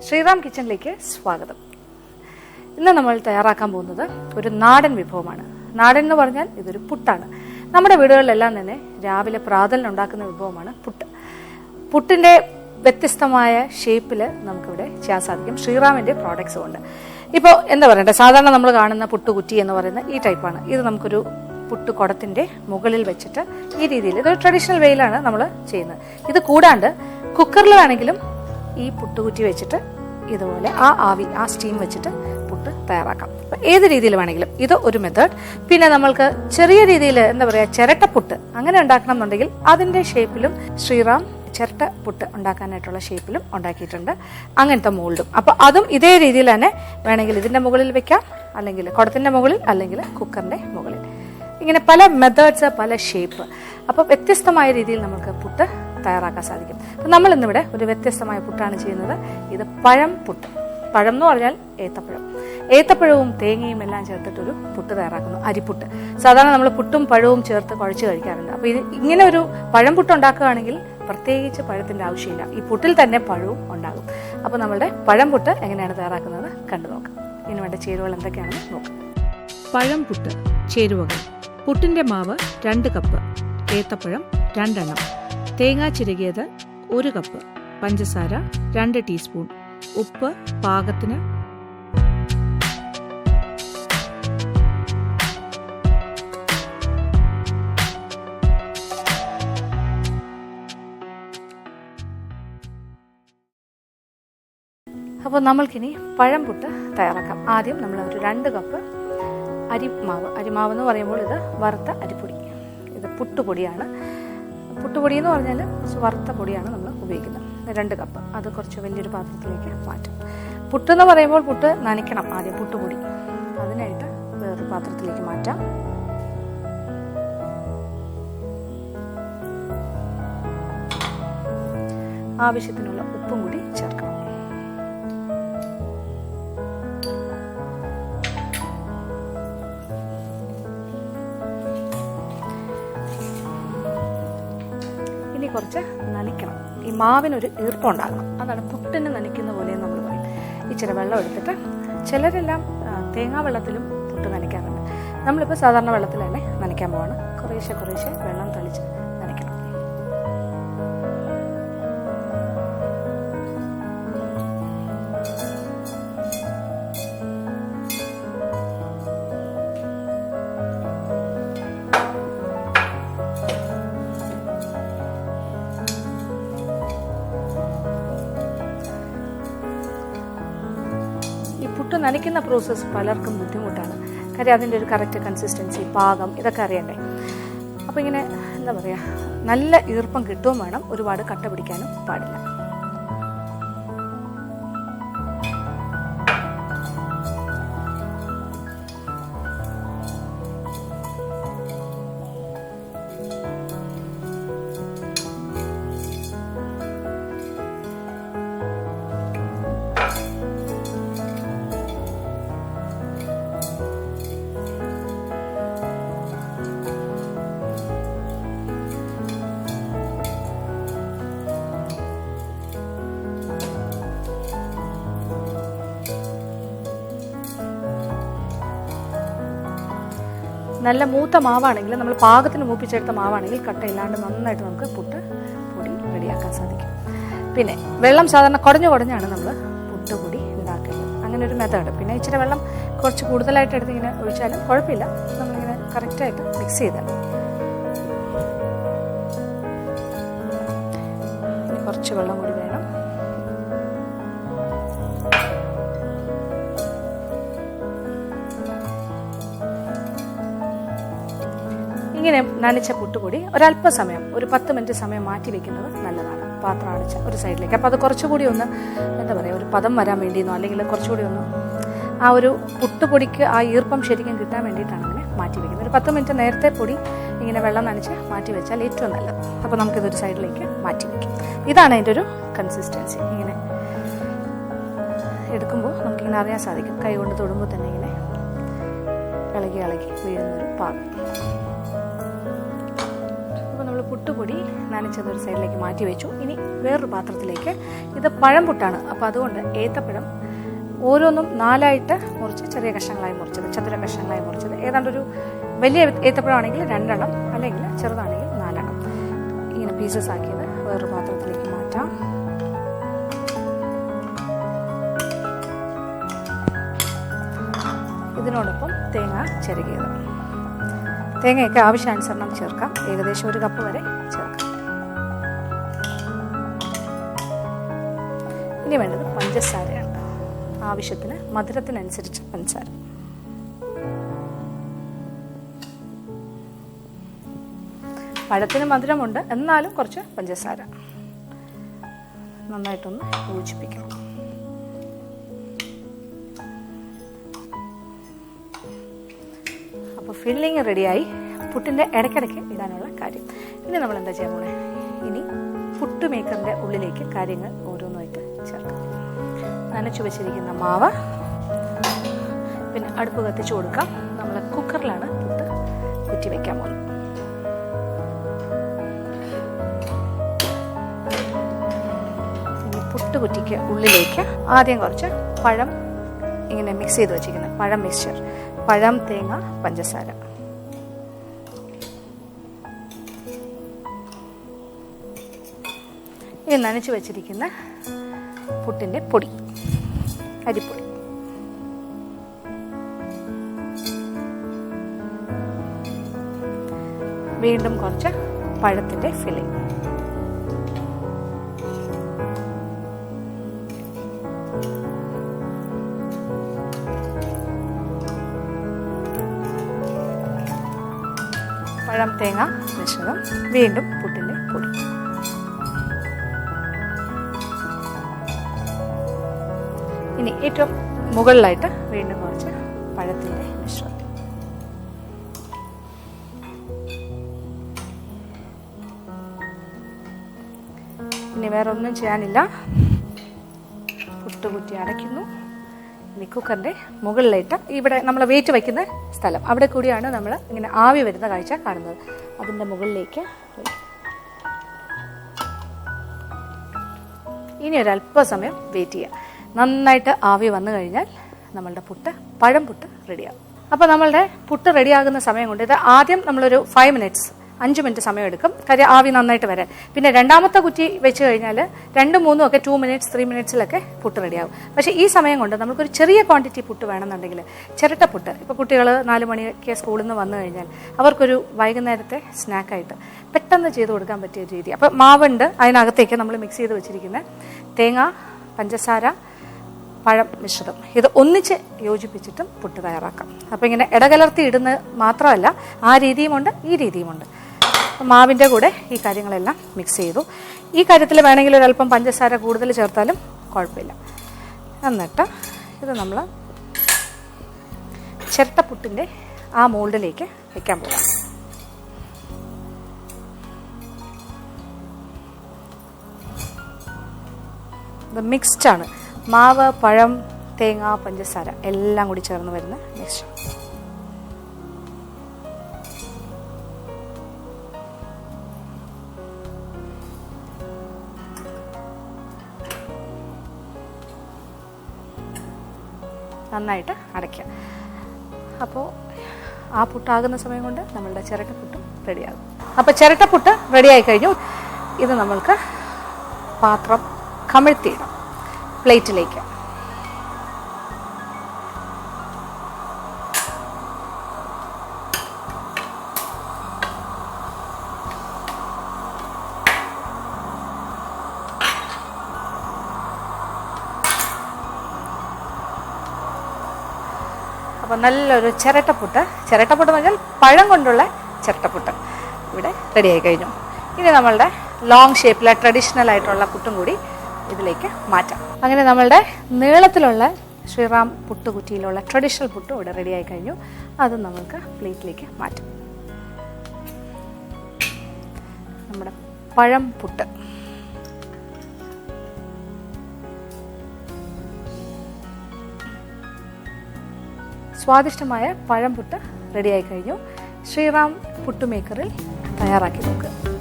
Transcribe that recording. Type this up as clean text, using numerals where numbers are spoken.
ശ്രീറാം കിച്ചണിലേക്ക് സ്വാഗതം. ഇന്ന് നമ്മൾ തയ്യാറാക്കാൻ പോകുന്നത് ഒരു നാടൻ വിഭവമാണ്. നാടൻ എന്ന് പറഞ്ഞാൽ ഇതൊരു പുട്ടാണ്. നമ്മുടെ വീടുകളിലെല്ലാം തന്നെ രാവിലെ പ്രാതലിന് ഉണ്ടാക്കുന്ന വിഭവമാണ് പുട്ട്. പുട്ടിൻ്റെ വ്യത്യസ്തമായ ഷേപ്പിൽ നമുക്കിവിടെ ചെയ്യാൻ സാധിക്കും ശ്രീറാമിൻ്റെ പ്രോഡക്ട്സ് കൊണ്ട്. ഇപ്പോൾ എന്താ പറയണ്ടേ, സാധാരണ നമ്മൾ കാണുന്ന പുട്ടുകുറ്റി എന്ന് പറയുന്ന ഈ ടൈപ്പാണ്. ഇത് നമുക്കൊരു പുട്ട് കുടത്തിൻ്റെ മുകളിൽ വെച്ചിട്ട് ഈ രീതിയിൽ ഇതൊരു ട്രഡീഷണൽ വേയിലാണ് നമ്മൾ ചെയ്യുന്നത്. ഇത് കൂടാണ്ട് കുക്കറിലാണെങ്കിലും ഈ പുട്ടുകുറ്റി വെച്ചിട്ട് ഇതുപോലെ ആ സ്റ്റീം വെച്ചിട്ട് പുട്ട് തയ്യാറാക്കാം. അപ്പം ഏത് രീതിയിൽ വേണമെങ്കിലും ഇത് ഒരു മെത്തേഡ്. പിന്നെ നമ്മൾക്ക് ചെറിയ രീതിയിൽ എന്താ പറയുക, ചിരട്ടപ്പുട്ട് അങ്ങനെ ഉണ്ടാക്കണം എന്നുണ്ടെങ്കിൽ അതിൻ്റെ ഷേപ്പിലും ശ്രീറാം ചിരട്ട പുട്ട് ഉണ്ടാക്കാനായിട്ടുള്ള ഷേപ്പിലും ഉണ്ടാക്കിയിട്ടുണ്ട്, അങ്ങനത്തെ മോൾഡും. അപ്പോൾ അതും ഇതേ രീതിയിൽ തന്നെ വേണമെങ്കിൽ ഇതിൻ്റെ മുകളിൽ വെക്കാം, അല്ലെങ്കിൽ കുടത്തിൻ്റെ മുകളിൽ, അല്ലെങ്കിൽ കുക്കറിൻ്റെ മുകളിൽ. ഇങ്ങനെ പല മെത്തേഡ്സ്, പല ഷേപ്പ്. അപ്പോൾ വ്യത്യസ്തമായ രീതിയിൽ നമുക്ക് പുട്ട് തയ്യാറാക്കാൻ സാധിക്കും. അപ്പം നമ്മൾ ഇന്നിവിടെ ഒരു വ്യത്യസ്തമായ പുട്ടാണ് ചെയ്യുന്നത്. ഇത് പഴം പുട്ട്. പഴം എന്ന് പറഞ്ഞാൽ ഏത്തപ്പഴവും തേങ്ങയും എല്ലാം ചേർത്തിട്ടൊരു പുട്ട് തയ്യാറാക്കുന്നു, അരിപ്പുട്ട്. സാധാരണ നമ്മൾ പുട്ടും പഴവും ചേർത്ത് കുഴച്ച് കഴിക്കാറുണ്ട്. അപ്പോൾ ഇത് ഇങ്ങനെ ഒരു പഴം പുട്ട് ഉണ്ടാക്കുകയാണെങ്കിൽ പ്രത്യേകിച്ച് പഴത്തിൻ്റെ ആവശ്യമില്ല, ഈ പുട്ടിൽ തന്നെ പഴവും ഉണ്ടാകും. അപ്പോൾ നമ്മളുടെ പഴം പുട്ട് എങ്ങനെയാണ് തയ്യാറാക്കുന്നത് കണ്ടു നോക്കാം. ഇതിന് വേണ്ട ചേരുവകൾ എന്തൊക്കെയാണെന്ന് നോക്കാം. പഴം പുട്ട് ചേരുവകൾ: പുട്ടിൻ്റെ മാവ് 2 കപ്പ്, ഏത്തപ്പഴം 2 എണ്ണം, തേങ്ങ ചിരകിയത് 1 കപ്പ്, പഞ്ചസാര 2 ടീസ്പൂൺ, ഉപ്പ് പാകത്തിന്, അപ്പോൾ നമ്മൾക്കിനി പഴം പുട്ട് തയ്യാറാക്കാം. ആദ്യം നമ്മൾ ഒരു 2 കപ്പ് അരിമാവ് എന്ന് പറയുമ്പോൾ ഇത് വറുത്ത അരിപ്പൊടി, ഇത് പുട്ടുപൊടിയാണ്. പുട്ടുപൊടി എന്ന് പറഞ്ഞാൽ വറുത്ത പൊടിയാണ് നമ്മൾ ഉപയോഗിക്കുന്നത്. 2 കപ്പ് അത് കുറച്ച് വലിയൊരു പാത്രത്തിലേക്ക് മാറ്റും. പുട്ടെന്ന് പറയുമ്പോൾ പുട്ട് നനയ്ക്കണം ആദ്യം, പുട്ടുപൊടി. അതിനായിട്ട് വേറൊരു പാത്രത്തിലേക്ക് മാറ്റാം. ആവശ്യത്തിനുള്ള ഉപ്പും കൂടി ചേർക്കണം. ഇനി കുറച്ച് നനയ്ക്കണം. ഈ മാവിനൊരു ഈർപ്പം ഉണ്ടാകണം, അതാണ് പുട്ടിന് നനയ്ക്കുന്ന പോലെ നമ്മൾ പറയും. ഇച്ചിരി വെള്ളം എടുത്തിട്ട്, ചിലരെല്ലാം തേങ്ങാ വെള്ളത്തിലും പുട്ട് നനയ്ക്കാറുണ്ട്. നമ്മളിപ്പോൾ സാധാരണ വെള്ളത്തിൽ തന്നെ നനയ്ക്കാൻ പോവാണ്. കുറേശ്ശെ വെള്ളം തളിച്ച് നനയ്ക്കണം. പുട്ട് നനയ്ക്കുന്ന പ്രോസസ്സ് പലർക്കും ബുദ്ധിമുട്ടാണ്. കാര്യം അതിൻ്റെ ഒരു കറക്റ്റ് കൺസിസ്റ്റൻസി, പാകം, ഇതൊക്കെ അറിയണ്ടേ. അപ്പോൾ ഇങ്ങനെ എന്താ പറയുക, നല്ല ഈർപ്പം കിട്ടുകയും വേണം, ഒരുപാട് കട്ട പിടിക്കാനും പാടില്ല. നല്ല മൂത്ത മാവാണെങ്കിൽ, നമ്മൾ പാകത്തിന് മൂപ്പിച്ചെടുത്ത മാവാണെങ്കിൽ കട്ടയില്ലാണ്ട് നന്നായിട്ട് നമുക്ക് പുട്ട് പൊടി റെഡിയാക്കാൻ സാധിക്കും. പിന്നെ വെള്ളം സാധാരണ കുടഞ്ഞാണ് നമ്മൾ പുട്ടുപൊടി ഉണ്ടാക്കുന്നത്, അങ്ങനെ ഒരു മെത്തേഡ്. പിന്നെ ഇച്ചിരി വെള്ളം കുറച്ച് കൂടുതലായിട്ട് എടുത്ത് ഇങ്ങനെ ഒഴിച്ചാലും കുഴപ്പമില്ല, നമ്മളിങ്ങനെ കറക്റ്റായിട്ട് മിക്സ് ചെയ്താൽ. കുറച്ച് വെള്ളം കൂടി വേണം. ഇങ്ങനെ നനച്ച പുട്ടുപൊടി ഒരല്പസമയം, ഒരു 10 മിനിറ്റ് സമയം മാറ്റി വെക്കുന്നത് നല്ലതാണ്. പാത്രം അടച്ച ഒരു സൈഡിലേക്ക്. അപ്പോൾ അത് കുറച്ചുകൂടി ഒന്ന് എന്താ പറയുക, ഒരു പദം വരാൻ വേണ്ടിയെന്നോ അല്ലെങ്കിൽ കുറച്ചുകൂടി ഒന്ന് ആ ഒരു പുട്ടുപൊടിക്ക് ആ ഈർപ്പം ശരിക്കും കിട്ടാൻ വേണ്ടിയിട്ടാണ് അങ്ങനെ മാറ്റി വയ്ക്കുന്നത്. ഒരു 10 മിനിറ്റ് നേരത്തെ പൊടി ഇങ്ങനെ വെള്ളം നനച്ച് മാറ്റി വെച്ചാൽ ഏറ്റവും നല്ലത്. അപ്പോൾ നമുക്കിതൊരു സൈഡിലേക്ക് മാറ്റി വയ്ക്കാം. ഇതാണ് അതിൻ്റെ ഒരു കൺസിസ്റ്റൻസി. ഇങ്ങനെ എടുക്കുമ്പോൾ നമുക്കിങ്ങനെ അറിയാൻ സാധിക്കും, കൈ കൊണ്ട് തൊടുമ്പോൾ തന്നെ ഇങ്ങനെ ഇളകി ഇളകി വീഴുന്നൊരു പാകം. അപ്പോൾ നമ്മൾ പുട്ടുപൊടി നനച്ചതൊരു സൈഡിലേക്ക് മാറ്റി വെച്ചു. ഇനി വേറൊരു പാത്രത്തിലേക്ക്, ഇത് പഴം പുട്ടാണ്, അപ്പോൾ അതുകൊണ്ട് ഏത്തപ്പഴം ഓരോന്നും 4ആയിട്ട് മുറിച്ച്, ചെറിയ കഷ്ണങ്ങളായി മുറിച്ചത്, ചതുര കഷ്ണങ്ങളായി മുറിച്ചത്, ഏതാണ്ടൊരു വലിയ ഏത്തപ്പഴമാണെങ്കിൽ 2 എണ്ണം, അല്ലെങ്കിൽ ചെറുതാണെങ്കിൽ 4 എണ്ണം ഇങ്ങനെ പീസസ് ആക്കിയത് വേറൊരു പാത്രത്തിലേക്ക് മാറ്റാം. ഇതിനോടൊപ്പം തേങ്ങ ചിരകിയത്, തേങ്ങയൊക്കെ ആവശ്യാനുസരണം ചേർക്കാം, ഏകദേശം 1 കപ്പ് വരെ ചേർക്കാം. ഇനി വേണ്ടത് പഞ്ചസാരയാണ്. ആവശ്യത്തിന് മധുരത്തിനനുസരിച്ച് പഞ്ചസാര. പഴത്തിന് മധുരമുണ്ട്, എന്നാലും കുറച്ച് പഞ്ചസാര നന്നായിട്ടൊന്ന് യോജിപ്പിക്കണം. അപ്പോൾ ഫില്ലിങ് റെഡിയായി. പുട്ടിൻ്റെ ഇടയ്ക്കിടയ്ക്ക് ഇടാനുള്ള കാര്യം. ഇനി നമ്മൾ എന്താ ചെയ്യാൻ പോണേ? ഇനി പുട്ട് മേക്കറിൻ്റെ ഉള്ളിലേക്ക് കാര്യങ്ങൾ ഓരോന്നായിട്ട് ചേർക്കാം. നനച്ചു വെച്ചിരിക്കുന്ന മാവ്, പിന്നെ അടുപ്പ് കത്തിച്ചു കൊടുക്കാം. നമ്മൾ കുക്കറിലാണ് പുട്ട് കുറ്റി വയ്ക്കാൻ പോകുന്നത്. ഇനി പുട്ട് കുറ്റിക്ക് ഉള്ളിലേക്ക് ആദ്യം കുറച്ച് പഴം ഇങ്ങനെ മിക്സ് ചെയ്ത് വെച്ചിരിക്കുന്നത് പഴം മിക്സ്ചർ, പഴം, തേങ്ങ, പഞ്ചസാര. ഇനി നനച്ചു വെച്ചിരിക്കുന്ന പുട്ടിൻ്റെ പൊടി, അരിപ്പൊടി. വീണ്ടും കുറച്ച് പഴത്തിൻ്റെ ഫില്ലിംഗ്. പഴം, തേങ്ങ മിശ്രിതം, വീണ്ടും പുട്ടിൻ്റെ പൊടി. ഇനി ഏറ്റവും മുകളിലായിട്ട് വീണ്ടും കുറച്ച് പഴത്തിൻ്റെ മിശ്രിതം. ഇനി വേറെ ഒന്നും ചെയ്യാനില്ല. പുട്ടുകുറ്റി അടയ്ക്കുന്നു. ഇനി കുക്കറിൻ്റെ മുകളിലായിട്ട്, ഇവിടെ നമ്മൾ വെയിറ്റ് വയ്ക്കുന്ന സ്ഥലം, അവിടെ കൂടിയാണ് നമ്മൾ ഇങ്ങനെ ആവി വരുന്ന കാഴ്ച കാണുന്നത്. അതിൻ്റെ മുകളിലേക്ക് വയ്ക്കും. ഇനി ഒരല്പസമയം വെയിറ്റ് ചെയ്യുക. നന്നായിട്ട് ആവി വന്നു കഴിഞ്ഞാൽ നമ്മളുടെ പുട്ട്, പഴം പുട്ട് റെഡിയാകും. അപ്പോൾ നമ്മളുടെ പുട്ട് റെഡിയാകുന്ന സമയം കൊണ്ട്, ഇത് ആദ്യം നമ്മളൊരു 5 മിനിറ്റ് സമയം എടുക്കും, കാര്യം ആവി നന്നായിട്ട് വരാൻ. പിന്നെ രണ്ടാമത്തെ കുറ്റി വെച്ച് കഴിഞ്ഞാൽ 2, 3 ഒക്കെ 2 മിനിറ്റ്സ് 3 മിനിറ്റ്സിലൊക്കെ പുട്ട് റെഡിയാകും. പക്ഷേ ഈ സമയം കൊണ്ട് നമുക്കൊരു ചെറിയ ക്വാണ്ടിറ്റി പുട്ട് വേണമെന്നുണ്ടെങ്കിൽ ചിരട്ടപ്പുട്ട്, ഇപ്പോൾ കുട്ടികൾ 4 മണിക്ക് സ്കൂളിൽ നിന്ന് വന്നു കഴിഞ്ഞാൽ അവർക്കൊരു വൈകുന്നേരത്തെ സ്നാക്കായിട്ട് പെട്ടെന്ന് ചെയ്ത് കൊടുക്കാൻ പറ്റിയ രീതി. അപ്പോൾ മാവുണ്ട്, അതിനകത്തേക്ക് നമ്മൾ മിക്സ് ചെയ്ത് വെച്ചിരിക്കുന്ന തേങ്ങ, പഞ്ചസാര, പഴം മിശ്രിതം, ഇത് ഒന്നിച്ച് യോജിപ്പിച്ചിട്ടും പുട്ട് തയ്യാറാക്കാം. അപ്പോൾ ഇങ്ങനെ ഇടകലർത്തി ഇടുന്ന മാത്രമല്ല, ആ രീതിയുമുണ്ട്, ഈ രീതിയുമുണ്ട്. മാവിൻ്റെ കൂടെ ഈ കാര്യങ്ങളെല്ലാം മിക്സ് ചെയ്തു. ഈ കാര്യത്തിൽ വേണമെങ്കിൽ ഒരല്പം പഞ്ചസാര കൂടുതൽ ചേർത്താലും കുഴപ്പമില്ല. എന്നിട്ട് ഇത് നമ്മൾ ചിരട്ടപ്പുട്ടിൻ്റെ ആ മോൾഡിലേക്ക് വെക്കാൻ പോകാം. ഇത് മിക്സ്ഡാണ്, മാവ്, പഴം, തേങ്ങ, പഞ്ചസാര എല്ലാം കൂടി ചേർന്ന് വരുന്ന മിക്സ്ചർ. നന്നായിട്ട് അടയ്ക്കുക. അപ്പോൾ ആ പുട്ടാകുന്ന സമയം കൊണ്ട് നമ്മളുടെ ചിരട്ടപ്പുട്ടും റെഡിയാകും. അപ്പോൾ ചിരട്ടപ്പുട്ട് റെഡിയായി കഴിഞ്ഞു. ഇത് നമ്മൾക്ക് പാത്രം കമിഴ്ത്തിയിടാം പ്ലേറ്റിലേക്ക്. അപ്പോൾ നല്ലൊരു ചിരട്ടപ്പുട്ട് എന്ന് പറഞ്ഞാൽ പഴം കൊണ്ടുള്ള ചിരട്ടപ്പുട്ട് ഇവിടെ റെഡിയായി കഴിഞ്ഞു. ഇനി നമ്മളുടെ ലോങ് ഷേപ്പിലെ ട്രഡീഷണൽ ആയിട്ടുള്ള പുട്ടും കൂടി ഇതിലേക്ക് മാറ്റാം. അങ്ങനെ നമ്മളുടെ നീളത്തിലുള്ള ശ്രീറാം പുട്ടുകുറ്റിയിലുള്ള ട്രഡീഷണൽ പുട്ടും ഇവിടെ റെഡിയായി കഴിഞ്ഞു. അത് നമുക്ക് പ്ലേറ്റിലേക്ക് മാറ്റാം. നമ്മുടെ പഴം പുട്ട്. സ്വാദിഷ്ടമായ പഴം പുട്ട് റെഡിയായി കഴിഞ്ഞു. ശ്രീറാം പുട്ടുമേക്കറിൽ തയ്യാറാക്കി നോക്കുക.